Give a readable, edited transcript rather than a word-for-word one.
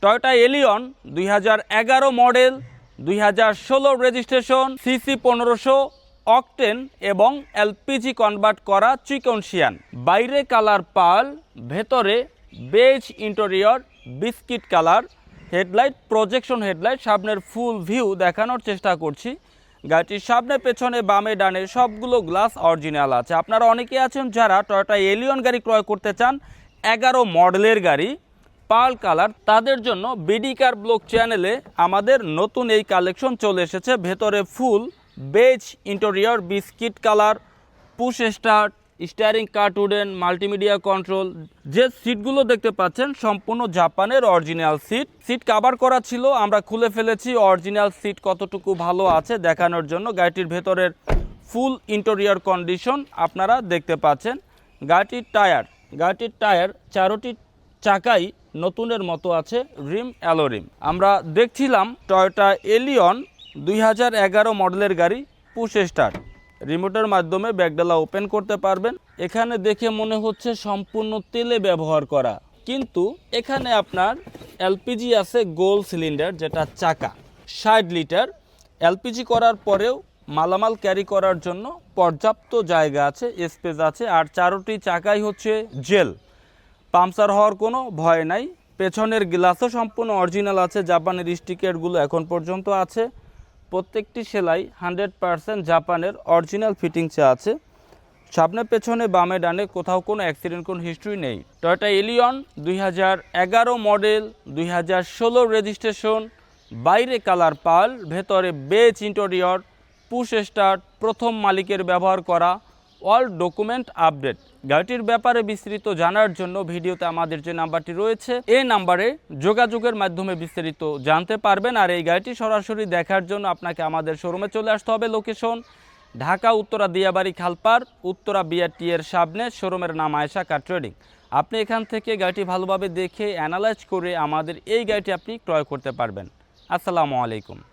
Toyota Allion 2011 model, 2016 registration, CC 1500, octane এবং LPG convert করা চিকনশিয়ান। বাইরে কালার পার্ল, ভেতরে beige interior, biscuit colour. Headlight projection headlight, সামনের ফুল ভিউ দেখানোর চেষ্টা করছি। গাড়িটির সামনে, পেছনে, বামে, ডানে সবগুলো গ্লাস অরিজিনাল আছে। আপনারা অনেকে আছেন যারা টয়োটা এলিয়ন গাড়ি ক্রয় করতে চান, 11 মডেলের গাড়ি, পার্ল কালার, তাদের জন্য বিডি কার ব্লগ চ্যানেলে আমাদের নতুন এই কালেকশন চলে এসেছে। ভেতরে full beige interior, biscuit colour, push start, steering cart wooden, multimedia control. যে সিটগুলো দেখতে পাচ্ছেন সম্পূর্ণ জাপানের অরিজিনাল সিট কভার করা ছিল, আমরা খুলে ফেলেছি। অরিজিনাল সিট কতটুকু ভালো আছে দেখানোর জন্য গাড়িটির ভেতরের ফুল ইন্টেরিয়র কন্ডিশন আপনারা দেখতে পাচ্ছেন। গাড়িটির টায়ার চারোটি চাকাই নতুনের মতো আছে, রিম অ্যালো রিম। আমরা দেখছিলাম টয়োটা এলিয়ন 2011 মডেলের গাড়ি, পুশ স্টার্ট, রিমোটের মাধ্যমে ব্যাকডালা ওপেন করতে পারবেন। এখানে দেখে মনে হচ্ছে সম্পূর্ণ তেলে ব্যবহার করা, কিন্তু এখানে আপনার এলপিজি আছে গোল সিলিন্ডার, যেটা চাকা 60 লিটার। এলপিজি করার পরেও মালামাল ক্যারি করার জন্য পর্যাপ্ত জায়গা আছে, স্পেস আছে। আর চারোটি চাকাই হচ্ছে জেল, পাংচার হওয়ার কোনো ভয় নাই। পেছনের গ্লাসও সম্পূর্ণ অরিজিনাল আছে, জাপানের স্টিকারগুলো এখন পর্যন্ত আছে। প্রত্যেকটি সেলাই 100% জাপানের অরিজিনাল ফিটিংসে আছে। সামনে, পেছনে, বামে, ডানে কোথাও কোনো অ্যাক্সিডেন্ট, কোনো হিস্ট্রি নেই। টয়োটা এলিয়ন 2011 মডেল, 2016 রেজিস্ট্রেশন, বাইরে কালার পার্ল, ভেতরে বেজ ইন্টেরিয়র, পুশ স্টার্ট, প্রথম মালিকের ব্যবহার করা, অল ডকুমেন্ট আপডেট। গাড়িটির ব্যাপারে বিস্তারিত জানার জন্য ভিডিওতে আমাদের যে নাম্বারটি রয়েছে, এই নাম্বারে যোগাযোগের মাধ্যমে বিস্তারিত জানতে পারবেন। আর এই গাড়িটি সরাসরি দেখার জন্য আপনাকে আমাদের শোরুমে চলে আসতে হবে। লোকেশন ঢাকা উত্তরা দিয়াবাড়ি খালপার, উত্তরা বিআরটি এর সামনে। শোরুমের নাম আয়েশা কার ট্রেডিং। আপনি এখান থেকে গাড়িটি ভালোভাবে দেখে অ্যানালাইজ করে আমাদের এই গাড়িটি আপনি ক্রয় করতে পারবেন। আসসালামু আলাইকুম।